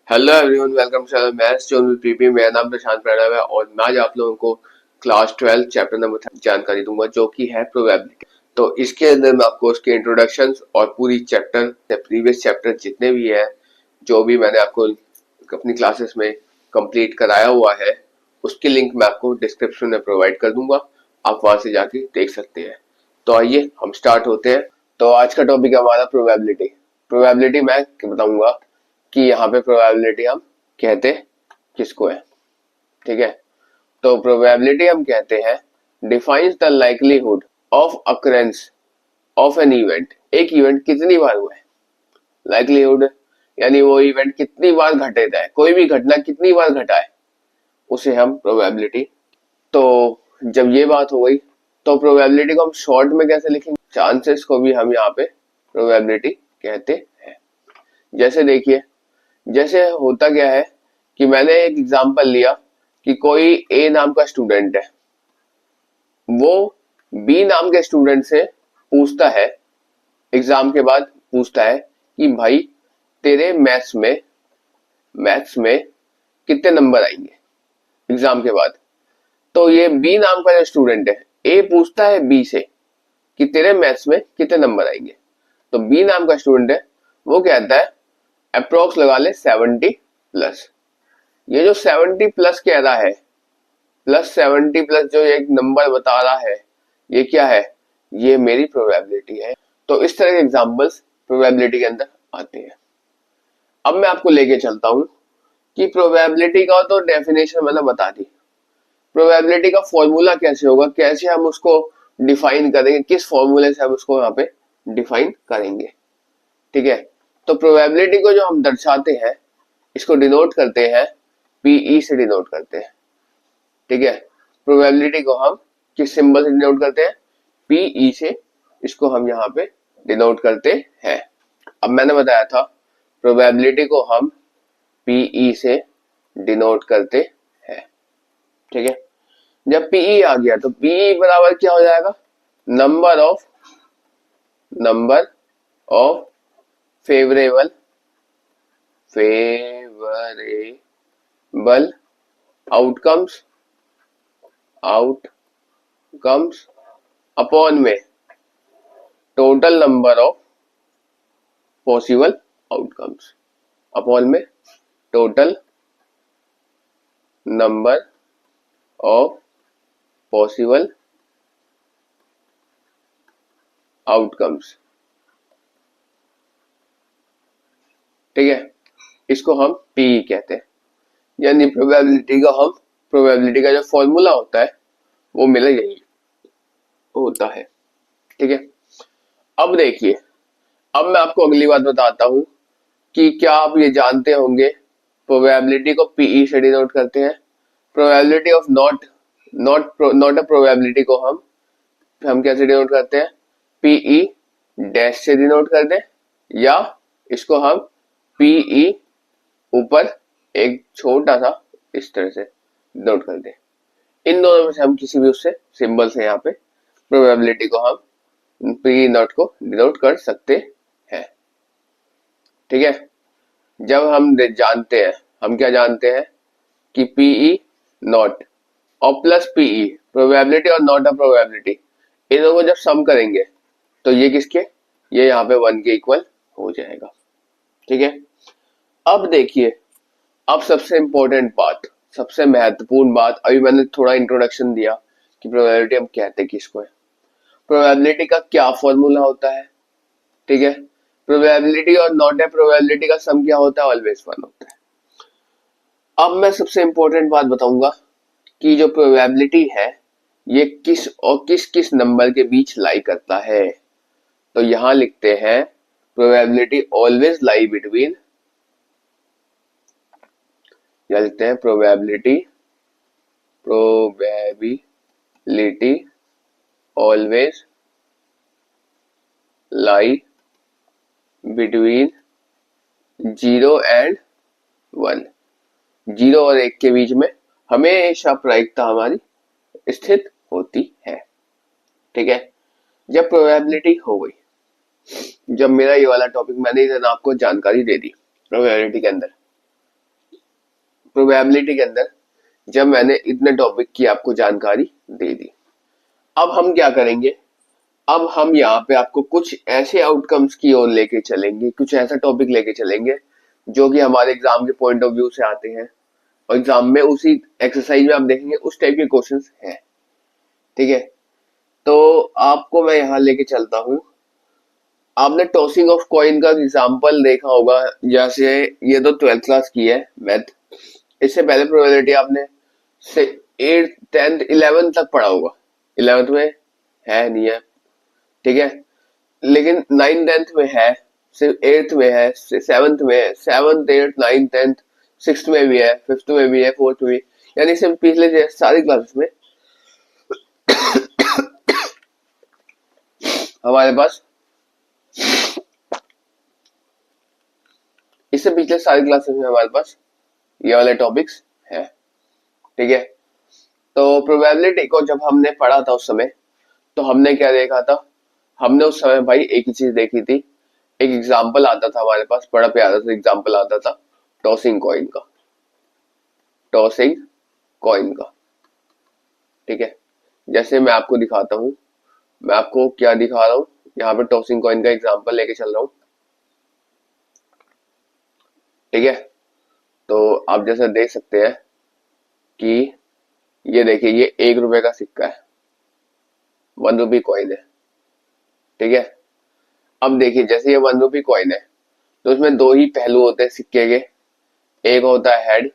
Hello everyone, welcome to channel maths zone with PP. मेरा नाम प्रशांत प्रणव है और मैं आज आप लोगों को क्लास 12 चैप्टर नंबर 3 जानकारी दूंगा जो कि है प्रोबेबिलिटी। तो इसके अंदर मैं आपको उसके इंट्रोडक्शन और पूरी चैप्टर प्रीवियस चैप्टर जितने भी है जो भी मैंने आपको अपनी क्लासेस में कंप्लीट कराया हुआ है उसकी लिंक मैं आपको डिस्क्रिप्शन में प्रोवाइड कर दूंगा, आप वहां से जाके देख सकते हैं। तो आइए हम स्टार्ट होते हैं। तो आज का टॉपिक है हमारा प्रोबेबिलिटी। प्रोबेबिलिटी मैं बताऊंगा कि यहाँ पे प्रोबेबिलिटी हम कहते किसको है, ठीक है। तो प्रोबेबिलिटी हम कहते हैं defines the likelihood of occurrence of an event. एक इवेंट कितनी बार हुआ है, लाइक्लीहुड यानी वो इवेंट कितनी बार घटित है, कोई भी घटना कितनी बार घटा है उसे हम प्रोबेबिलिटी। तो जब ये बात हो गई तो प्रोबेबिलिटी को हम शॉर्ट में कैसे लिखेंगे, चांसेस को भी हम यहाँ पे प्रोबेबिलिटी कहते हैं। जैसे देखिए, जैसे होता क्या है कि मैंने एक एग्जांपल लिया कि कोई ए नाम का स्टूडेंट है, वो बी नाम के स्टूडेंट से पूछता है, एग्जाम के बाद पूछता है कि भाई तेरे मैथ्स में कितने नंबर आएंगे एग्जाम के बाद। तो ये बी नाम का जो स्टूडेंट है, ए पूछता है बी से कि तेरे मैथ्स में कितने नंबर आएंगे। तो बी नाम का स्टूडेंट है वो कहता है अप्रोक्स लगा ले 70 प्लस। ये जो 70 प्लस कह रहा है, प्लस 70 प्लस जो एक नंबर बता रहा है, ये क्या है, ये मेरी प्रोबेबिलिटी है। तो इस तरह के एग्जांपल्स प्रोबेबिलिटी के अंदर आते हैं। अब मैं आपको लेके चलता हूं कि प्रोबेबिलिटी का तो डेफिनेशन मैंने बता दी, प्रोबेबिलिटी का फॉर्मूला कैसे होगा, कैसे हम उसको डिफाइन करेंगे, किस फॉर्मूले से हम उसको यहाँ पे डिफाइन करेंगे, ठीक है। तो प्रोबेबिलिटी को जो हम दर्शाते हैं, इसको डिनोट करते हैं पीई से डिनोट करते हैं, ठीक है। प्रोबेबिलिटी को हम किस सिंबल से डिनोट करते हैं, पीई से, इसको हम यहाँ पे डिनोट करते हैं। अब मैंने बताया था प्रोबेबिलिटी को हम पीई से डिनोट करते हैं, ठीक है। जब पीई आ गया तो पीई बराबर क्या हो जाएगा, number of favourable outcomes upon में total number of possible outcomes, upon में total number of possible outcomes, ठीक है। इसको हम पी कहते हैं, यानी प्रोबेबिलिटी का जो फॉर्मूला होता है वो मेरा यही होता है, ठीक है। अब देखिए, अब मैं आपको अगली बात बताता हूं कि क्या आप ये जानते होंगे प्रोबेबिलिटी को पीई से डिनोट करते हैं। Probability of not a probability को हम कैसे डिनोट करते हैं, पीई डैश से डिनोट कर दें, या इसको हम पीई ऊपर एक छोटा सा इस तरह से डिनोट कर दें। इन दोनों में से हम किसी भी उससे सिंबल से यहाँ पे प्रोबेबिलिटी को हम पी नॉट को डिनोट कर सकते हैं, ठीक है। जब हम जानते हैं, हम क्या जानते हैं कि पीई नॉट और प्लस पीई, प्रोबेबिलिटी और नॉट अ प्रोबेबिलिटी, इन दोनों को जब सम करेंगे तो ये किसके, ये यहाँ पे 1 के इक्वल हो जाएगा, ठीक है। अब देखिए, अब सबसे इंपॉर्टेंट बात, सबसे महत्वपूर्ण बात, अभी मैंने थोड़ा इंट्रोडक्शन दिया कि प्रोबेबिलिटी हम कहते किसको है, प्रोबेबिलिटी का क्या फॉर्मूला होता है, ठीक है। प्रोबेबिलिटी और नॉट ए प्रोबेबिलिटी का सम क्या होता है, ऑलवेज 1 होता है। अब मैं सबसे इंपॉर्टेंट बात बताऊंगा कि जो प्रोबेबिलिटी है ये किस और किस किस नंबर के बीच लाई करता है। तो यहां लिखते हैं प्रोबेबिलिटी ऑलवेज लाई बिटवीन, या लिखते हैं probability always lie between 0 and 1, 0 और 1 के बीच में हमेशा प्रायिकता हमारी स्थित होती है, ठीक है। जब प्रोबेबिलिटी हो गई, जब मेरा ये वाला टॉपिक मैंने इधर आपको जानकारी दे दी प्रोबेबिलिटी के अंदर, प्रोबेबिलिटी के अंदर जब मैंने इतने टॉपिक की आपको जानकारी दे दी, अब हम क्या करेंगे, अब हम यहाँ पे आपको कुछ ऐसे आउटकम्स की ओर लेके चलेंगे, कुछ ऐसा टॉपिक लेके चलेंगे जो कि हमारे एग्जाम के पॉइंट ऑफ व्यू से आते हैं और एग्जाम में उसी एक्सरसाइज में आप देखेंगे उस टाइप के क्वेश्चंस हैं। ठीक है, तो आपको मैं यहाँ लेके चलता हूँ। आपने टॉसिंग ऑफ कॉइन का एग्जाम्पल देखा होगा, जैसे ये तो 12th क्लास की है मैथ, इससे पहले प्रोबेबिलिटी आपने से 8th 10th 11th तक पढ़ा होगा। 11th में है नहीं है, ठीक है, लेकिन 9th 10th में है, सिर्फ 8th में है, 7th में है, 7th 8th 9th 10th 6th में भी है, 5th में भी है, 4th में भी, यानी सिर्फ पिछले सारी क्लासेस में हमारे पास, इससे पिछले सारी क्लासेस में हमारे पास ये वाले टॉपिक्स है। ठीक है, तो प्रोबेबिलिटी को जब हमने पढ़ा था उस समय, तो हमने क्या देखा था, हमने उस समय भाई एक ही चीज देखी थी, एक एग्जाम्पल आता था हमारे पास, बड़ा प्यारा सा एग्जाम्पल आता था टॉसिंग कॉइन का, टॉसिंग कॉइन का। ठीक है, जैसे मैं आपको दिखाता हूँ, मैं आपको क्या दिखा रहा हूँ यहाँ पे, टॉसिंग कॉइन का एग्जाम्पल लेके चल रहा हूँ। ठीक है, तो आप जैसा देख सकते हैं कि ये देखिए, ये 1 रुपए का सिक्का है, 1 रुपी कॉइन है। ठीक है, अब देखिए जैसे ये 1 रुपी कॉइन है, तो इसमें दो ही पहलू होते हैं सिक्के के, एक होता है हेड,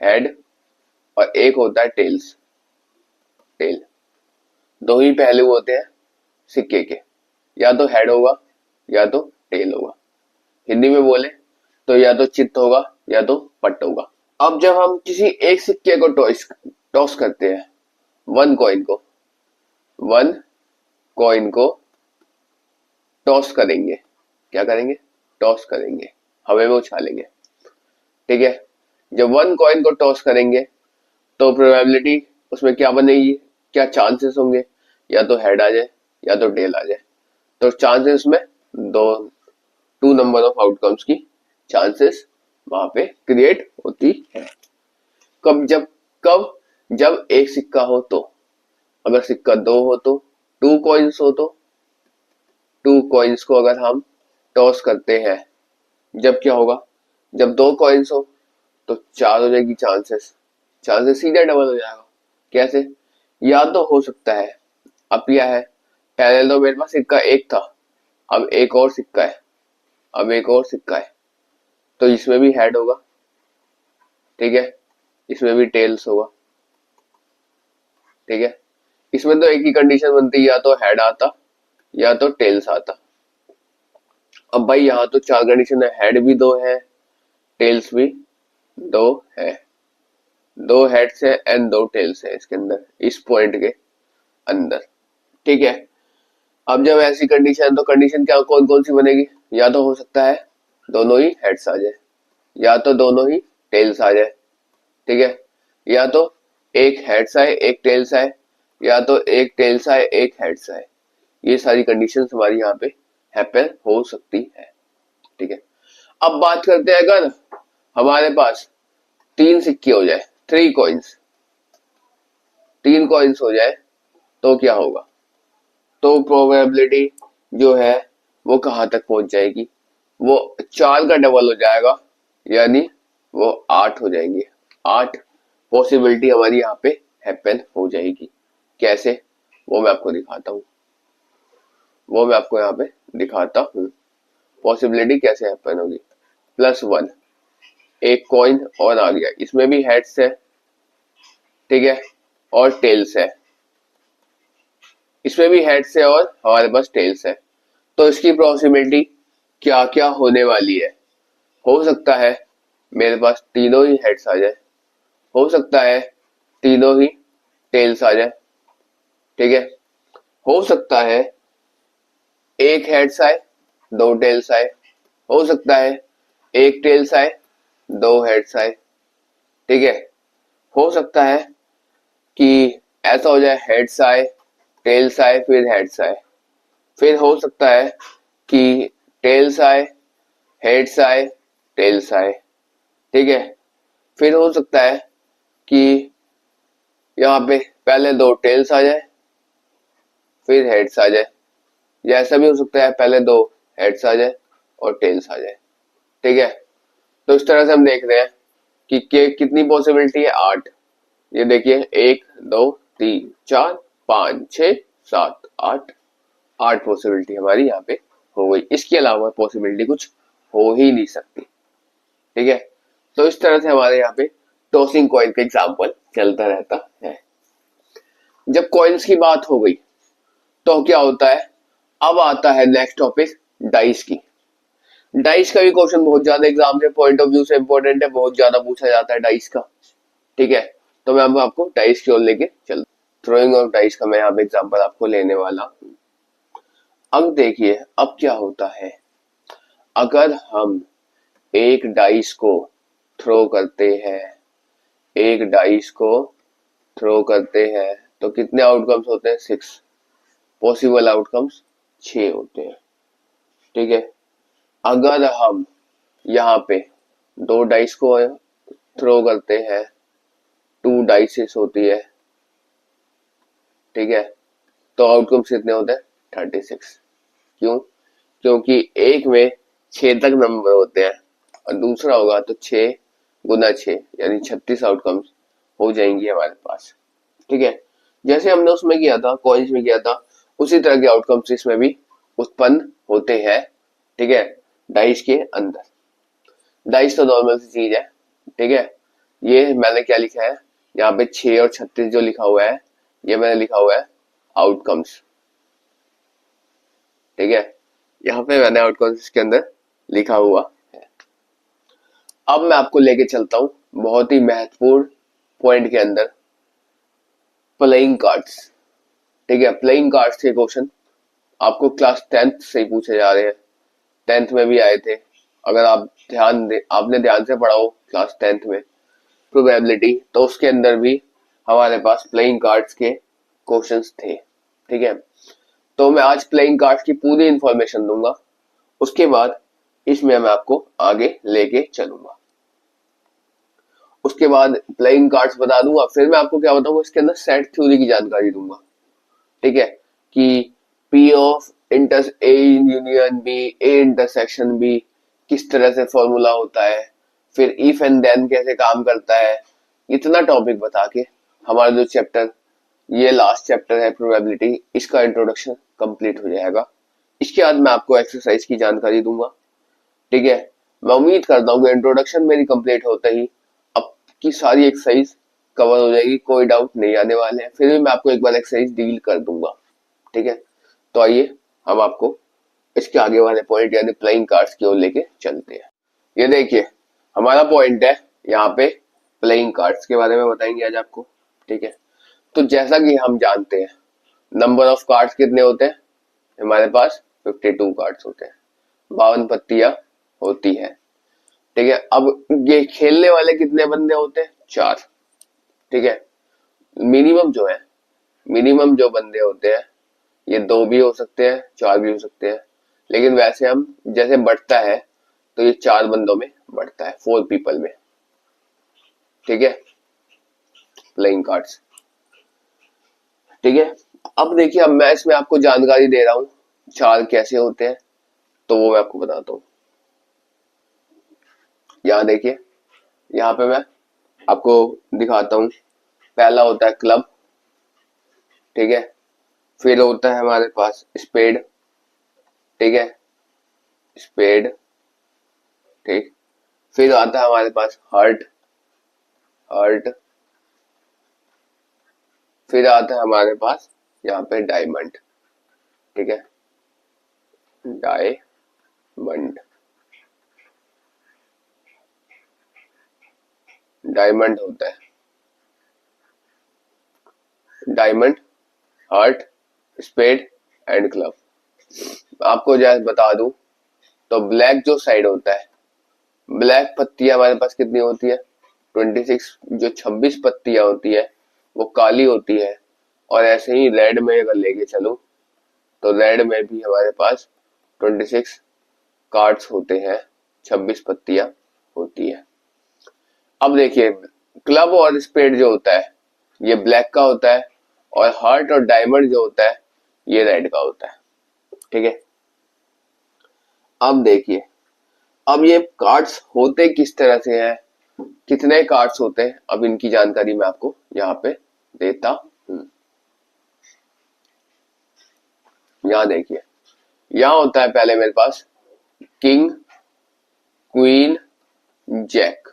हेड, और एक होता है टेल्स, टेल। दो ही पहलू होते हैं सिक्के के, या तो हेड होगा या तो टेल होगा। हिंदी में बोले तो या तो चित्त होगा या तो पट होगा। अब जब हम किसी एक सिक्के को टॉस करते हैं, वन कॉइन को टॉस करेंगे, क्या करेंगे, टॉस करेंगे, हवा में उछालेंगे। ठीक है, जब 1 कॉइन को टॉस करेंगे तो प्रोबेबिलिटी उसमें क्या बनेगी, क्या चांसेस होंगे, या तो हेड आ जाए या तो टेल आ जाए। तो चांसेस में दो, 2 नंबर ऑफ आउटकम्स की चांसेस वहां पे क्रिएट होती है। कब जब एक सिक्का हो तो, अगर सिक्का 2 हो तो, 2 कॉइन्स हो तो, 2 कॉइन्स को अगर हम टॉस करते हैं, जब क्या होगा, जब 2 कॉइन्स हो तो 4 हो जाएगी चांसेस, चांसेस सीधा डबल हो जाएगा। कैसे, या तो हो सकता है, अब क्या है, पहले तो मेरे पास सिक्का एक था, अब एक और सिक्का है, अब एक और सिक्का है, तो इसमें भी हेड होगा। ठीक है, इसमें भी टेल्स होगा। ठीक है, इसमें तो एक ही कंडीशन बनती, या तो हेड आता या तो टेल्स आता। अब भाई यहाँ तो 4 कंडीशन है, हेड भी 2 है, टेल्स भी 2 है, 2 हेड्स है एंड 2 टेल्स है इसके अंदर, इस पॉइंट के अंदर। ठीक है, अब जब ऐसी कंडीशन, तो कंडीशन क्या कौन कौन सी बनेगी, या तो हो सकता है दोनों ही हेड्स आ जाए, या तो दोनों ही टेल्स आ जाए। ठीक है, या तो एक हेड्स आए एक टेल्स आए, या तो एक टेल्स आए एक हेड्स आए। ये सारी कंडीशंस हमारी यहाँ पे हैपन हो सकती है। ठीक है, अब बात करते हैं अगर हमारे पास 3 सिक्के हो जाए, 3 कॉइन्स, 3 कॉइन्स हो जाए तो क्या होगा, तो प्रोबेबिलिटी जो है वो कहां तक पहुंच जाएगी, वो 4 का डबल हो जाएगा, यानी वो 8 हो जाएंगे। 8 पॉसिबिलिटी हमारी यहाँ पे हैपन हो जाएगी। कैसे, वो मैं आपको दिखाता हूँ, वो मैं आपको यहाँ पे दिखाता हूँ पॉसिबिलिटी कैसे हैपन होगी। +1, एक कॉइन और आ गया, इसमें भी हेड्स है, ठीक है, और टेल्स है, इसमें भी हेड्स है और हमारे पास टेल्स है। तो इसकी पॉसिबिलिटी क्या क्या होने वाली है, हो सकता है मेरे पास तीनों ही हेड्स आ जाए, हो सकता है तीनों ही टेल्स आ जाए। ठीक है, हो सकता है एक हेड्स आए 2 टेल्स आए, हो सकता है एक टेल्स आए 2 हेड्स आए। ठीक है, हो सकता है कि ऐसा हो जाए हेड्स आए टेल्स आए फिर हेड्स आए, फिर हो सकता है कि टेल्स आए हेड्स आए टेल्स आए, ठीक है। फिर हो सकता है कि यहाँ पे पहले 2 टेल्स आ जाए फिर हेड्स आ जाए, या ऐसा भी हो सकता है पहले 2 हेड्स आ जाए और टेल्स आ जाए। ठीक है, तो इस तरह से हम देख रहे हैं कि कितनी पॉसिबिलिटी है, 8। ये देखिए 1 2 3 4 5 6 7 8, 8 पॉसिबिलिटी हमारी यहाँ पे हो गई। इसके अलावा पॉसिबिलिटी कुछ हो ही नहीं सकती। ठीक है, तो इस तरह से हमारे यहाँ पे टॉसिंग कॉइन का एग्जाम्पल चलता रहता है। जब कॉइन्स की बात हो गई तो क्या होता है, अब आता है नेक्स्ट टॉपिक डाइस की। डाइस का भी क्वेश्चन बहुत ज्यादा एग्जाम के पॉइंट ऑफ व्यू से इंपॉर्टेंट है, बहुत ज्यादा पूछा जाता है डाइस का। ठीक है, तो मैं अब आपको डाइस की ओर लेके चल, थ्रोइंग ऑफ डाइस का मैं यहाँ पे एग्जाम्पल आपको लेने वाला हूँ। अब देखिए अब क्या होता है, अगर हम एक डाइस को थ्रो करते हैं, एक डाइस को थ्रो करते हैं तो कितने आउटकम्स होते हैं, 6 पॉसिबल आउटकम्स 6 होते हैं। ठीक है, अगर हम यहाँ पे 2 डाइस को थ्रो करते हैं, 2 डाइसेस होती है। ठीक है, तो आउटकम्स कितने होते हैं, 36। क्यों, क्योंकि एक में 6 तक नंबर होते हैं और दूसरा होगा तो 6 गुना 6 यानी 36 आउटकम्स हो जाएंगी हमारे पास। ठीक है, जैसे हमने उसमें किया था, कॉइन्स में किया था, उसी तरह के आउटकम्स इसमें भी उत्पन्न होते हैं। ठीक है, डाइस के अंदर। डाइस तो नॉर्मल सी चीज है। ठीक है, ये मैंने क्या लिखा है यहाँ पे, 6 और 36 जो लिखा हुआ है, ये मैंने लिखा हुआ है आउटकम्स। ठीक है, यहाँ पे मैंने आउटकम्स के अंदर लिखा हुआ है। अब मैं आपको लेके चलता हूँ बहुत ही महत्वपूर्ण पॉइंट के अंदर, प्लेइंग कार्ड्स। ठीक है, प्लेइंग कार्ड्स के क्वेश्चन आपको क्लास 10th से ही पूछे जा रहे हैं, 10th में भी आए थे। अगर आप ध्यान दे, आपने ध्यान से पढ़ा हो क्लास 10th में प्रोबेबिलिटी, तो उसके अंदर भी हमारे पास प्लेइंग कार्ड्स के क्वेश्चंस थे। ठीक है, तो मैं आज प्लेइंग कार्ड्स की पूरी इंफॉर्मेशन दूंगा, उसके बाद इसमें मैं आपको आगे लेके चलूंगा। उसके बाद प्लेइंग कार्ड्स बता दूंगा, फिर मैं आपको क्या बताऊंगा, इसके अंदर सेट थ्योरी की जानकारी दूंगा। ठीक है, कि P of inter A union B, A intersection B किस तरह से फॉर्मूला होता है, फिर इफ एंड देन कैसे काम करता है, इतना टॉपिक बता के हमारा जो चैप्टर, ये लास्ट चैप्टर है प्रोबेबिलिटी, इसका इंट्रोडक्शन कंप्लीट हो जाएगा। इसके बाद मैं आपको एक्सरसाइज की जानकारी दूंगा। ठीक है, मैं उम्मीद करता हूँ कि इंट्रोडक्शन मेरी कंप्लीट होते ही अब की सारी एक्सरसाइज कवर हो जाएगी, कोई डाउट नहीं आने वाले हैं। फिर भी मैं आपको एक बार एक्सरसाइज डील कर दूंगा। ठीक है, तो आइए हम आपको इसके आगे वाले पॉइंट यानी प्लेइंग कार्ड्स की ओर लेके चलते हैं। ये देखिए हमारा पॉइंट है यहाँ पे, प्लेइंग कार्ड्स के बारे में बताएंगे आज आपको। ठीक है, तो जैसा कि हम जानते हैं नंबर ऑफ कार्ड्स कितने होते हैं हमारे पास, 52 कार्ड्स होते हैं, 52 पत्तियां होती है। ठीक है, अब ये खेलने वाले कितने बंदे होते हैं, 4। ठीक है, मिनिमम जो है, मिनिमम जो बंदे होते हैं ये 2 भी हो सकते हैं, 4 भी हो सकते हैं, लेकिन वैसे हम जैसे बढ़ता है तो ये 4 बंदों में बढ़ता है, 4 पीपल में। ठीक है, प्लेइंग कार्ड्स। ठीक है, अब देखिए अब मैं इसमें आपको जानकारी दे रहा हूं 4 कैसे होते हैं, तो वो मैं आपको बताता हूँ। यहाँ देखिए, यहाँ पे मैं आपको दिखाता हूँ। पहला होता है क्लब। ठीक है, फिर होता है हमारे पास स्पेड। ठीक है, स्पेड। ठीक, फिर आता है हमारे पास हर्ट, हर्ट। फिर आता है हमारे पास यहाँ पे डायमंड। ठीक है, डायमंड, डायमंड होता है, diamond, heart, spade and club. आपको जैसे बता दूं तो ब्लैक जो साइड होता है, ब्लैक पत्तियां हमारे पास कितनी होती है, 26। जो 26 पत्तियां होती है वो काली होती है, और ऐसे ही रेड में अगर लेके चलूं तो रेड में भी हमारे पास 26 कार्ड्स होते हैं, 26 पत्तियां होती है। अब देखिए क्लब और स्पेड जो होता है ये ब्लैक का होता है, और हार्ट और डायमंड जो होता है ये रेड का होता है। ठीक है, अब देखिए अब ये कार्ड्स होते किस तरह से हैं, कितने कार्ड्स होते हैं, अब इनकी जानकारी मैं आपको यहाँ पे देता हूं। यहाँ देखिए, यहाँ होता है पहले मेरे पास किंग, क्वीन, जैक,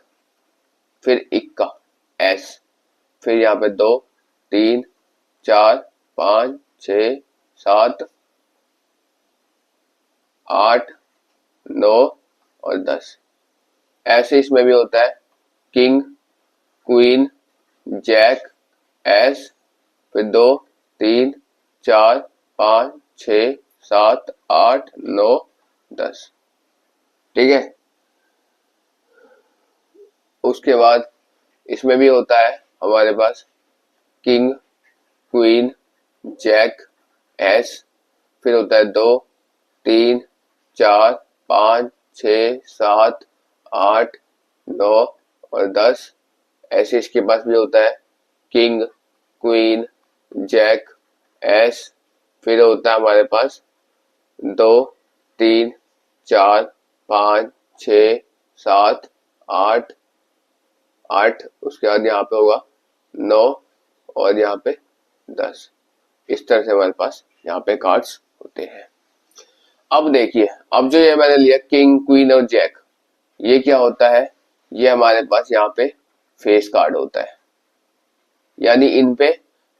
फिर इक्का एस, फिर यहाँ पे 2, 3, 4, 5, 6, 7, 8, 9 और 10। ऐसे इसमें भी होता है किंग, क्वीन, जैक, एस, फिर 2, 3, 4, 5, 6, 7, 8, 9, 10। ठीक है, उसके बाद इसमें भी होता है हमारे पास किंग, क्वीन, जैक, एस, फिर होता है 2, 3, 4, 5, 6, 7, 8, 9 और 10। ऐसे इसके पास भी होता है किंग, क्वीन, जैक, एस, फिर होता है हमारे पास 2, 3, 4, 5, 6, 7, 8, 8, उसके बाद यहाँ पे होगा 9 और यहाँ पे 10। इस तरह से हमारे पास यहाँ पे कार्ड्स होते हैं। अब देखिए, अब जो ये मैंने लिया किंग, क्वीन और जैक, ये क्या होता है, ये हमारे पास यहाँ पे फेस कार्ड होता है, यानी इन पे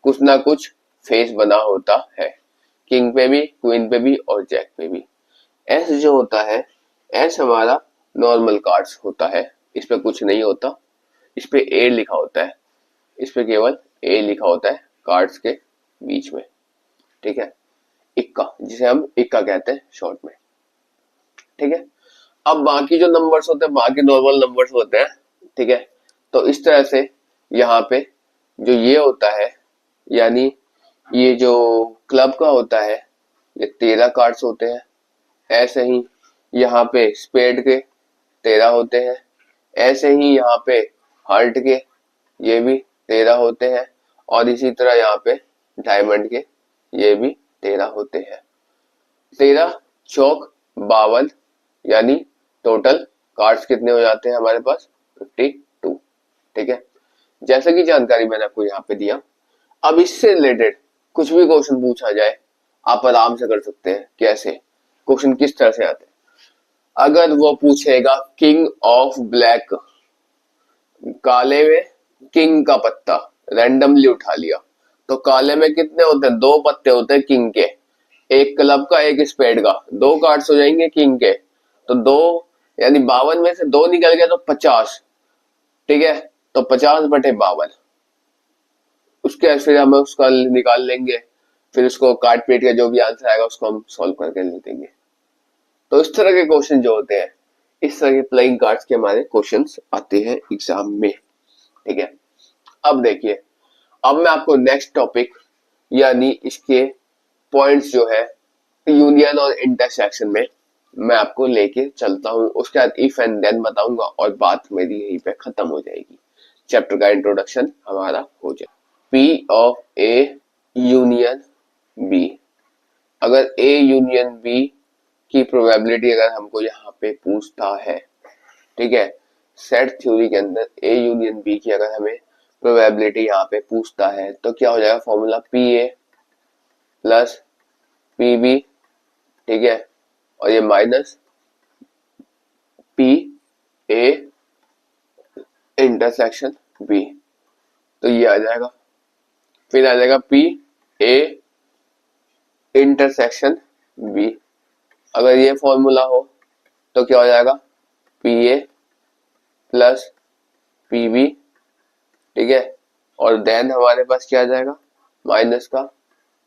कुछ ना कुछ फेस बना होता है, किंग पे भी, क्वीन पे भी और जैक पे भी। एस जो होता है, एस हमारा नॉर्मल कार्ड्स होता है, इस पे कुछ नहीं होता, इस पे ए लिखा होता है, इस पे केवल ए लिखा होता है कार्ड्स के बीच में। ठीक है, इक्का, जिसे हम इक्का कहते हैं शॉर्ट में। ठीक है, अब बाकी जो नंबर्स होते हैं, बाकी नॉर्मल नंबर्स होते हैं। ठीक है, तो इस तरह से यहाँ पे जो ये होता है, यानी ये जो क्लब का होता है, ये 13 कार्ड्स होते हैं। ऐसे ही यहाँ पे स्पेड के 13 होते हैं, ऐसे ही यहाँ पे हार्ट के ये भी 13 होते हैं, और इसी तरह यहाँ पे डायमंड के ये भी 13 होते हैं। 13 चौक 52, यानी टोटल कार्ड्स कितने हो जाते हैं हमारे पास 52। ठीक है, जैसा कि जानकारी मैंने आपको यहाँ पे दिया। अब इससे रिलेटेड कुछ भी क्वेश्चन पूछा जाए आप आराम से कर सकते हैं। कैसे क्वेश्चन किस तरह से आते हैं, अगर वो पूछेगा किंग ऑफ ब्लैक, काले में किंग का पत्ता रैंडमली उठा लिया, तो काले में कितने होते हैं, 2 पत्ते होते हैं किंग के, एक क्लब का एक स्पेड का, 2 कार्ड्स हो जाएंगे किंग के, तो 2 यानी 52 में से 2 निकल गया तो 50। ठीक है, तो 50/52, उसके बाद फिर हम उसका निकाल लेंगे, फिर उसको काट पीट के जो भी आंसर आएगा उसको हम सॉल्व करके लिख देंगे। तो इस तरह के क्वेश्चन जो होते हैं, इस तरह के प्लेइंग कार्ड्स के हमारे क्वेश्चंस आते हैं एग्जाम में। ठीक है, अब देखिए, अब मैं आपको नेक्स्ट टॉपिक यानी इसके पॉइंट्स जो है यूनियन और इंटरसेक्शन में मैं आपको लेके चलता हूँ। उसके बाद इफ एंड देन बताऊंगा और बात मेरी यहीं पे खत्म हो जाएगी, चैप्टर का इंट्रोडक्शन हमारा हो जाए। P of A union B, अगर ए यूनियन बी की प्रोबेबिलिटी अगर हमको यहाँ पे पूछता है, ठीक है, सेट थ्योरी के अंदर ए यूनियन बी की अगर हमें प्रोबेबिलिटी यहाँ पे पूछता है, तो क्या हो जाएगा, formula P A plus P B, ठीक है, और ये minus P A intersection B, तो ये आ जाएगा, फिर आ जाएगा पी ए इंटरसेक्शन बी। अगर ये फॉर्मूला हो तो क्या हो जाएगा, P A plus P B, ठीक है, और देन हमारे पास क्या आ जाएगा, माइनस का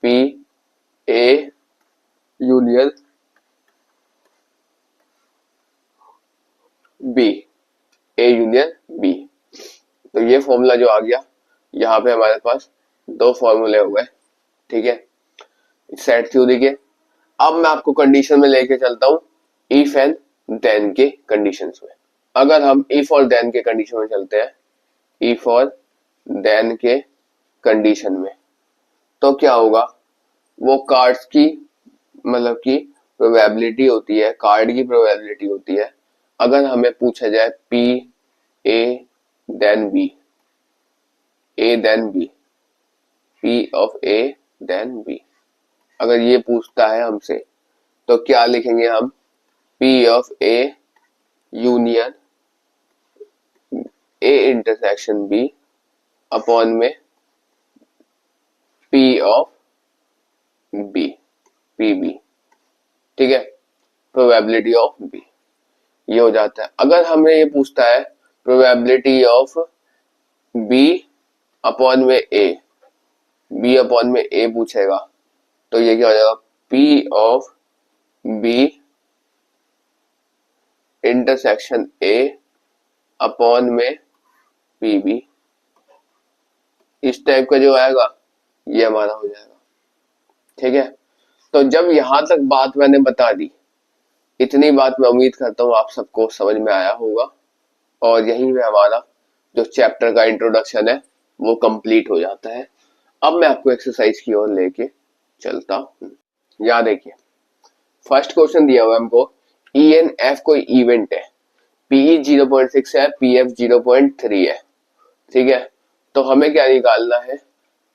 P A union B, A union B. तो ये फॉर्मूला जो आ गया, यहाँ पे हमारे पास 2 फॉर्मूले हो गए। ठीक है, सेट थ्योरी के। अब मैं आपको कंडीशन में लेके चलता हूँ इफ एंड देन के कंडीशंस में। अगर हम इफ और देन के कंडीशन में चलते हैं, इफ और देन के कंडीशन में, तो क्या होगा, वो कार्ड्स की मतलब की प्रोबेबिलिटी होती है, कार्ड की प्रोबेबिलिटी होती है। अगर हमें पूछा जाए P A then B, A then B, P of A then B, अगर ये पूछता है हमसे तो क्या लिखेंगे हम, P of A union A intersection B upon में P of B, P B, ठीक है, प्रोबेबिलिटी ऑफ बी, ये हो जाता है। अगर हमें ये पूछता है प्रोबेबिलिटी ऑफ बी अपॉन में ए, बी अपॉन में ए पूछेगा, तो ये क्या हो जाएगा, P of B intersection A upon में पी बी, इस टाइप का जो आएगा ये हमारा हो जाएगा, ठीक है। तो जब यहां तक बात मैंने बता दी, इतनी बात मैं उम्मीद करता हूँ आप सबको समझ में आया होगा, और यहीं में हमारा जो चैप्टर का इंट्रोडक्शन है वो कंप्लीट हो जाता है। अब मैं आपको एक्सरसाइज की ओर लेके चलता हूँ। यहाँ देखिए, फर्स्ट क्वेश्चन दिया हुआ है हमको, ई एन एफ कोई इवेंट है, पीई 0.6 है, पी एफ 0.3 है, ठीक है। तो हमें क्या निकालना है,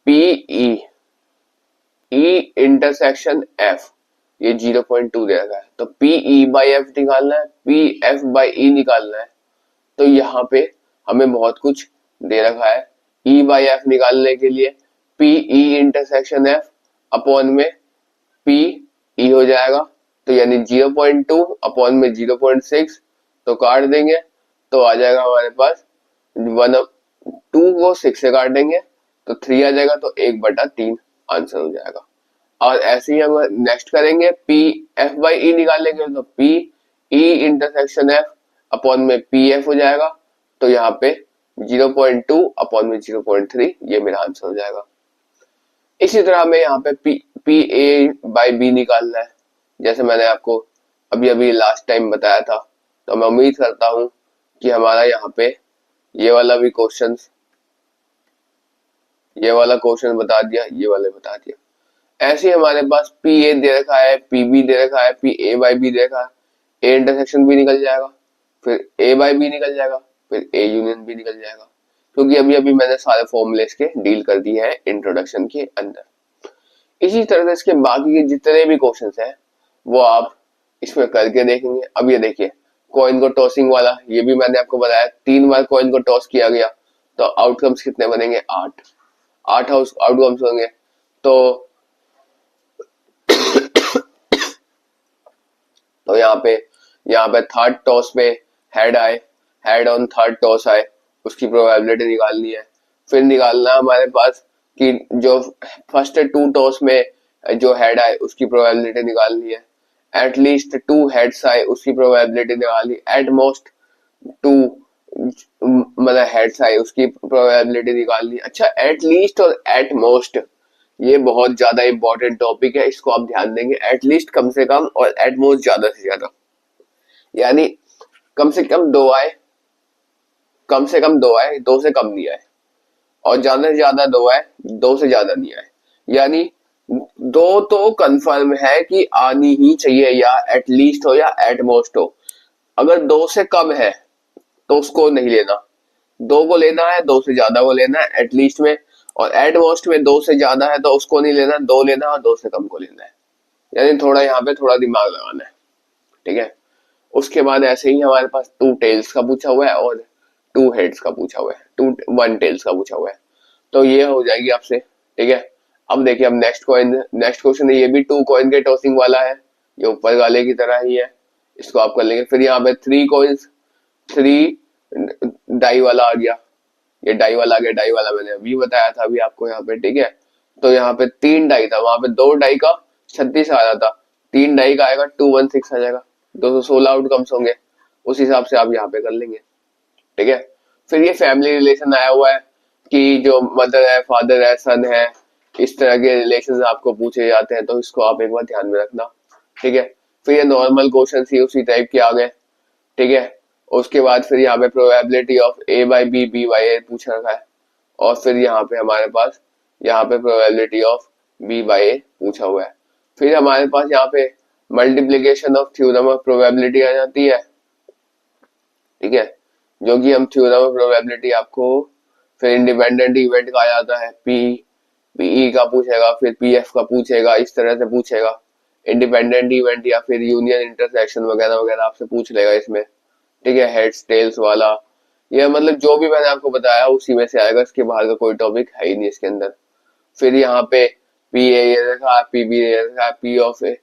पीई ई इंटरसेक्शन एफ, ये 0.2 दे रखा है, तो पीई बाई एफ निकालना है, पी एफ बाई ई निकालना है। तो यहाँ पे हमें बहुत कुछ दे रखा है। ई बाई एफ निकालने के लिए पीई इंटरसेक्शन एफ अपॉन में पी ई हो जाएगा, तो यानी 0.2 अपॉन में 0.6, तो काट देंगे तो आ जाएगा हमारे पास 2 को 6 से काट देंगे तो 3 आ जाएगा, तो 1/3 आंसर हो जाएगा। और ऐसे ही हम नेक्स्ट करेंगे, पी एफ बाई ई निकालेंगे तो P E intersection F upon में पी एफ हो जाएगा, तो यहाँ पे 0.2 अपॉन में 0.3, ये मेरा आंसर हो जाएगा। इसी तरह हमें यहाँ पे पी ए बाई बी निकालना है, जैसे मैंने आपको अभी अभी लास्ट टाइम बताया था। तो मैं उम्मीद करता हूँ कि हमारा यहाँ पे ये वाला भी क्वेश्चन, ये वाला क्वेश्चन बता दिया, ये वाले बता दिया। ऐसे ही हमारे पास पी ए दे रखा है, पी बी दे रखा है, पी ए बाई बी दे रखा है, ए इंटरसेक्शन भी निकल जाएगा, फिर ए बाई बी निकल जाएगा, फिर ए यूनियन भी निकल जाएगा, क्योंकि अभी अभी मैंने सारे फॉर्मूलेस के डील कर दिए हैं इंट्रोडक्शन के अंदर। इसी तरह से इसके बाकी के जितने भी क्वेश्चंस हैं वो आप इसमें करके देखेंगे। अब ये देखिए, कॉइन को टॉसिंग वाला, ये भी मैंने आपको बताया, 3 बार कॉइन को टॉस किया गया तो आउटकम्स कितने बनेंगे, 8 आउटकम्स होंगे। तो यहाँ पे थर्ड टॉस में हेड आए, हेड ऑन थर्ड टॉस आए, उसकी प्रोबेबिलिटी निकालनी है। फिर निकालना है हमारे पास कि जो फर्स्ट 2 टॉस में जो हेड आए उसकी प्रोबेबिलिटी निकालनी है। एटलीस्ट 2 हेड्स आए उसकी प्रोबेबिलिटी निकालनी, एट मोस्ट 2 मतलब हेड्स आए उसकी प्रोबेबिलिटी निकालनी। अच्छा, एटलीस्ट और एट मोस्ट ये बहुत ज्यादा इंपॉर्टेंट टॉपिक है, इसको आप ध्यान देंगे। एटलीस्ट कम से कम और एट मोस्ट ज्यादा से ज्यादा, यानी कम से कम 2 आए, कम से कम 2 आए, 2 से कम नहीं आए, और ज्यादा से ज्यादा 2 आए, 2 से ज्यादा नहीं आए। यानी 2 तो कंफर्म है कि आनी ही चाहिए, या एटलीस्ट हो या एट मोस्ट हो। अगर 2 से कम है तो उसको नहीं लेना, 2 को लेना है, 2 से ज्यादा को लेना है एटलीस्ट में, और एट मोस्ट में 2 से ज्यादा है तो उसको नहीं लेना, 2 लेना और 2 से कम को लेना है। यानी थोड़ा यहाँ पे थोड़ा दिमाग लगाना है, ठीक है। उसके बाद ऐसे ही हमारे पास 2 टेल्स का पूछा हुआ है और 2 हेड्स का पूछा हुआ है, 1 टेल्स का पूछा हुआ है, तो ये हो जाएगी आपसे, ठीक है। अब देखिए, अब नेक्स्ट क्वेश्चन है, ये भी 2 कॉइन के टॉसिंग वाला है, ये ऊपर वाले की तरह ही है, इसको आप कर लेंगे। फिर यहाँ पे 3 कॉइन्स, 3 डाई वाला आ गया, ये डाई वाला आ गया, डाई वाला मैंने अभी बताया था अभी आपको यहाँ पे, ठीक है। तो यहाँ पे 3 डाई था, वहां पे 2 डाई का 36 आ रहा था, 3 डाई का आएगा 216 आ जाएगा, 216 आउटकम्स होंगे, उस हिसाब से आप यहाँ पे कर लेंगे, ठीक है। फिर ये फैमिली रिलेशन आया हुआ है कि जो मदर है, फादर है, सन है, इस तरह के रिलेशन आपको पूछे जाते हैं, तो इसको आप एक बार ध्यान में रखना, ठीक है। फिर ये नॉर्मल क्वेश्चन ही उसी टाइप के आ गए, ठीक है। उसके बाद फिर यहाँ पे probability of A by B, B by A पूछ रखा है, और फिर यहाँ पे हमारे पास यहाँ पे probability of B by A पूछा हुआ है। फिर हमारे पास यहाँ पे multiplication of theorem of probability आ जाती है, ठीक है, जो कि हम थ्योरम ऑफ प्रोबेबिलिटी आपको फिर इंडिपेंडेंट इवेंट का आ जाता है, पी पीई का पूछेगा, फिर पीएफ का पूछेगा, इस तरह से पूछेगा। इंडिपेंडेंट इवेंट या फिर यूनियन इंटरसेक्शन वगैरह वगैरह आपसे पूछ लेगा इसमें, ठीक है, हेड्स टेल्स वाला। यह मतलब जो भी मैंने आपको बताया उसी में से आएगा, इसके बाहर का कोई टॉपिक है ही नहीं इसके अंदर। फिर यहाँ पे पी ए रखा, पी बी रखा, पी ऑफ ए,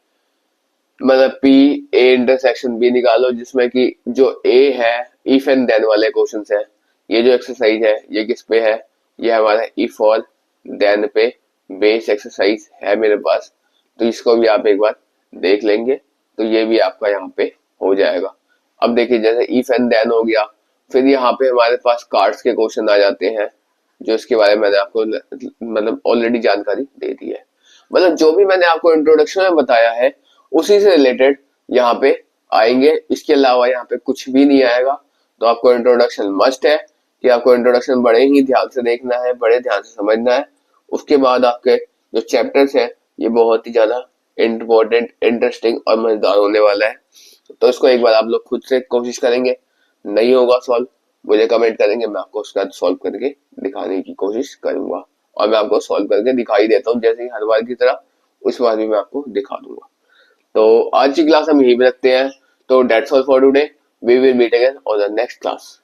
मतलब पी ए इंटरसेक्शन बी निकालो, जिसमें कि जो ए है इफ एंड देन वाले क्वेश्चन है। ये जो एक्सरसाइज है ये किस पे है, ये हमारा इफ और देन पे बेस एक्सरसाइज है मेरे पास, तो इसको भी आप एक बार देख लेंगे तो ये भी आपका यहाँ पे हो जाएगा। अब देखिए जैसे इफ एंड देन हो गया, फिर यहाँ पे हमारे पास कार्ड्स के क्वेश्चन आ जाते हैं, जो इसके बारे में मैंने आपको मतलब ऑलरेडी जानकारी दे दी है। मतलब जो भी मैंने आपको इंट्रोडक्शन में बताया है उसी से रिलेटेड यहाँ पे आएंगे, इसके अलावा यहाँ पे कुछ भी नहीं आएगा। तो आपको इंट्रोडक्शन मस्ट है कि आपको इंट्रोडक्शन बड़े ही ध्यान से देखना है, बड़े ध्यान से समझना है। उसके बाद आपके जो चैप्टर्स है ये बहुत ही ज्यादा इम्पोर्टेंट, इंटरेस्टिंग और मजेदार होने वाला है। तो इसको एक बार आप लोग खुद से कोशिश करेंगे, नहीं होगा सॉल्व मुझे कमेंट करेंगे, मैं आपको उसका सॉल्व करके दिखाने की कोशिश करूंगा, और मैं आपको सॉल्व करके दिखाई देता हूँ जैसे हर बार की तरह, उस बार भी मैं आपको दिखा दूंगा। तो आज की क्लास हम यही पे रखते हैं। तो that's all for today, we will meet again on the next class.